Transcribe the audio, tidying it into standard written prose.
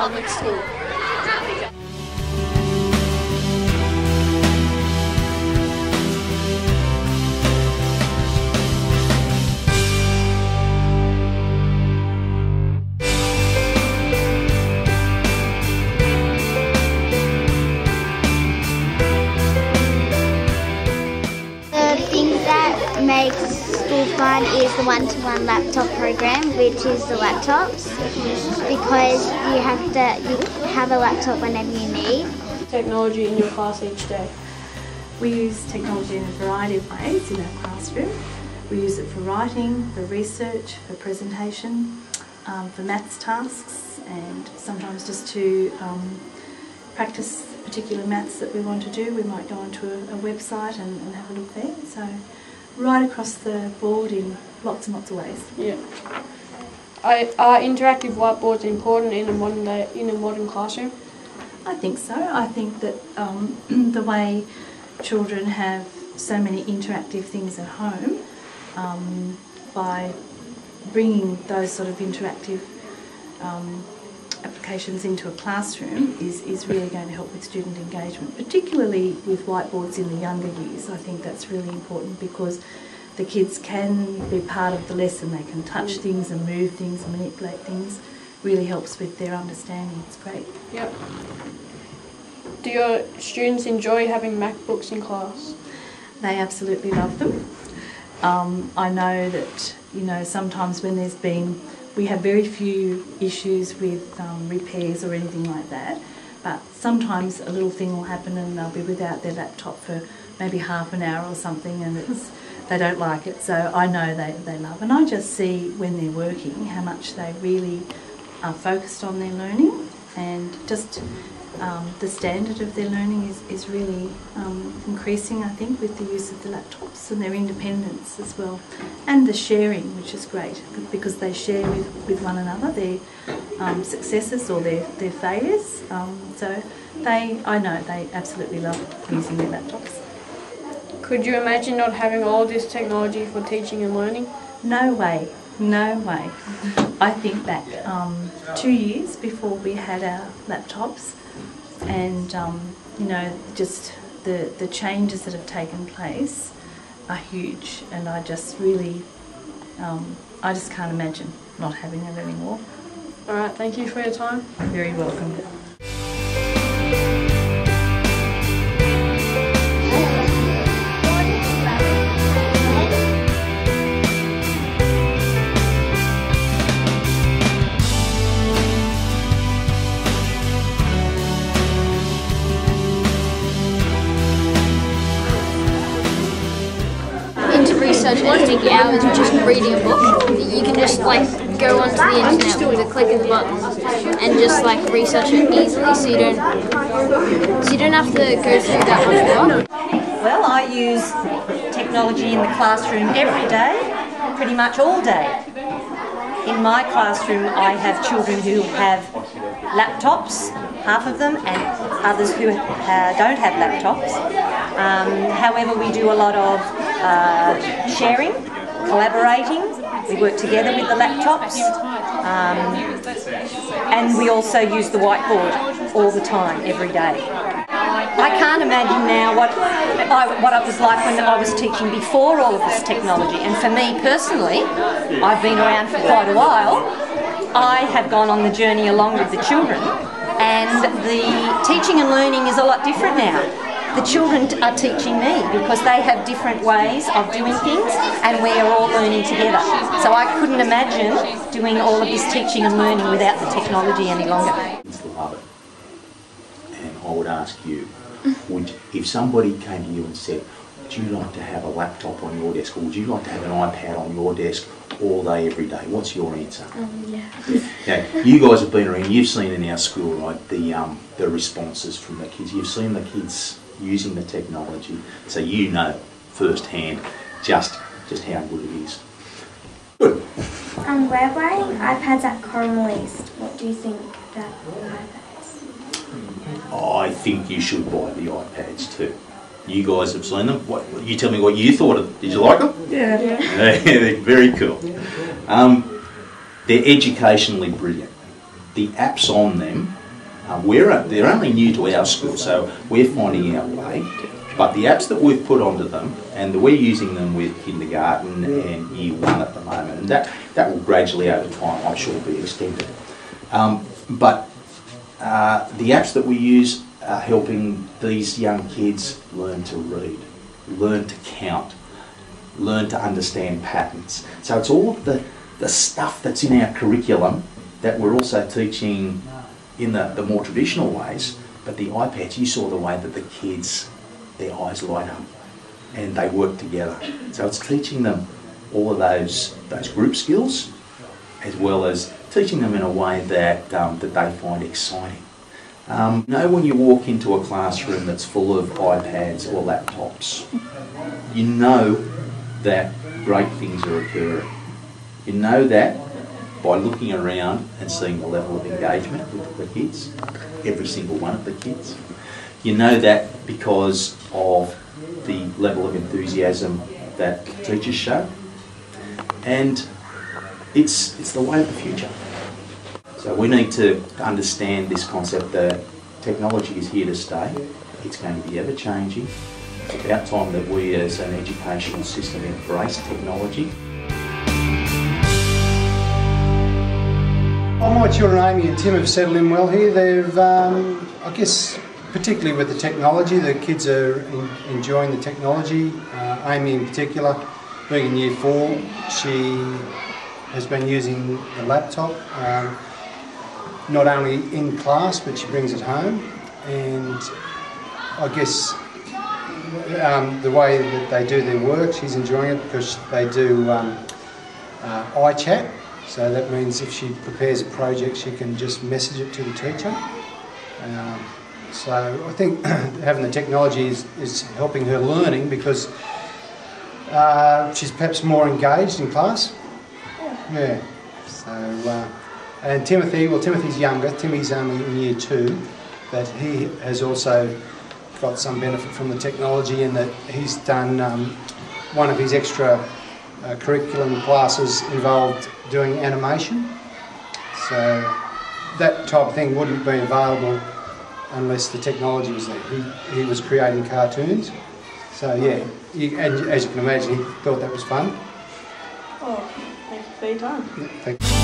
public school. Makes school fun is the one-to-one laptop program, which is the laptops, because you have a laptop whenever you need. Technology in your class each day. We use technology in a variety of ways in our classroom. We use it for writing, for research, for presentation, for maths tasks, and sometimes just to practice particular maths that we want to do. We might go onto a website and have a look there. So right across the board in lots and lots of ways. Yeah. Are interactive whiteboards important in a modern classroom? I think so. I think that the way children have so many interactive things at home, by bringing those sort of interactive applications into a classroom is really going to help with student engagement, particularly with whiteboards in the younger years. I think that's really important because the kids can be part of the lesson. They can touch things and move things and manipulate things. Really helps with their understanding. It's great. Yep. Do your students enjoy having MacBooks in class? They absolutely love them. I know that, you know, sometimes when we have very few issues with repairs or anything like that, but sometimes a little thing will happen and they'll be without their laptop for maybe half an hour or something, and they don't like it. So I know they love, and I just see when they're working how much they really are focused on their learning, and just the standard of their learning is really increasing, I think, with the use of the laptops, and their independence as well, and the sharing, which is great because they share with one another their successes or their failures. So I know they absolutely love using their laptops. Could you imagine not having all this technology for teaching and learning? No way. No way. I think back 2 years before we had our laptops, and you know, just the changes that have taken place are huge, and I just really I just can't imagine not having it anymore. Alright, thank you for your time. You're very welcome. Research editing hours just reading a book. You can just like go onto the internet with a click of the button and just like research it easily, so you don't have to go through that much work. Well, I use technology in the classroom every day, pretty much all day. In my classroom I have children who have laptops, half of them, and others who don't have laptops. However, we do a lot of sharing, collaborating. We work together with the laptops, and we also use the whiteboard all the time, every day. I can't imagine now what it was like when I was teaching before all of this technology. And for me personally, I've been around for quite a while. I have gone on the journey along with the children, and the teaching and learning is a lot different now. The children are teaching me because they have different ways of doing things, and we are all learning together. So I couldn't imagine doing all of this teaching and learning without the technology any longer. Love it. And I would ask you, if somebody came to you and said, would you like to have a laptop on your desk, or would you like to have an iPad on your desk all day, every day? What's your answer? Yeah. Now, you guys have been around, you've seen in our school, right, the responses from the kids. You've seen the kids using the technology, so you know firsthand just how good it is. Good. We're buying iPads at Corrimal East. What do you think about iPads? I think you should buy the iPads too. You guys have seen them. You tell me what you thought of them. Did you like them? Yeah. They're very cool. They're educationally brilliant. the apps on them, they're only new to our school, so we're finding our way. But the apps that we've put onto them, and we're using them with kindergarten and year 1 at the moment, and that will gradually over time, I'm sure, be extended. But the apps that we use are helping these young kids learn to read, learn to count, learn to understand patterns. So it's all of the stuff that's in our curriculum that we're also teaching in the more traditional ways, but the iPads, you saw the way that the kids, their eyes light up and they work together. So it's teaching them all of those group skills, as well as teaching them in a way that they find exciting. You know, when you walk into a classroom that's full of iPads or laptops, you know that great things are occurring. You know that by looking around and seeing the level of engagement with the kids, every single one of the kids. You know that because of the level of enthusiasm that teachers show. And it's the way of the future. So we need to understand this concept that technology is here to stay. It's going to be ever changing. It's about time that we as an educational system embrace technology. My children Amy and Tim have settled in well here. They've, I guess, particularly with the technology, the kids are enjoying the technology. Amy in particular, being in year 4, she has been using the laptop, not only in class but she brings it home, and I guess the way that they do their work, she's enjoying it because they do iChat. So that means if she prepares a project, she can just message it to the teacher. So I think having the technology is helping her learning because she's perhaps more engaged in class. Yeah. So and Timothy's younger. Timmy's only in year 2, but he has also got some benefit from the technology in that he's done one of his extra curriculum classes involved doing animation, so that type of thing wouldn't be available unless the technology was there. He was creating cartoons, so yeah, and as you can imagine, he thought that was fun. Oh, thank you for your time. Yeah, thank you.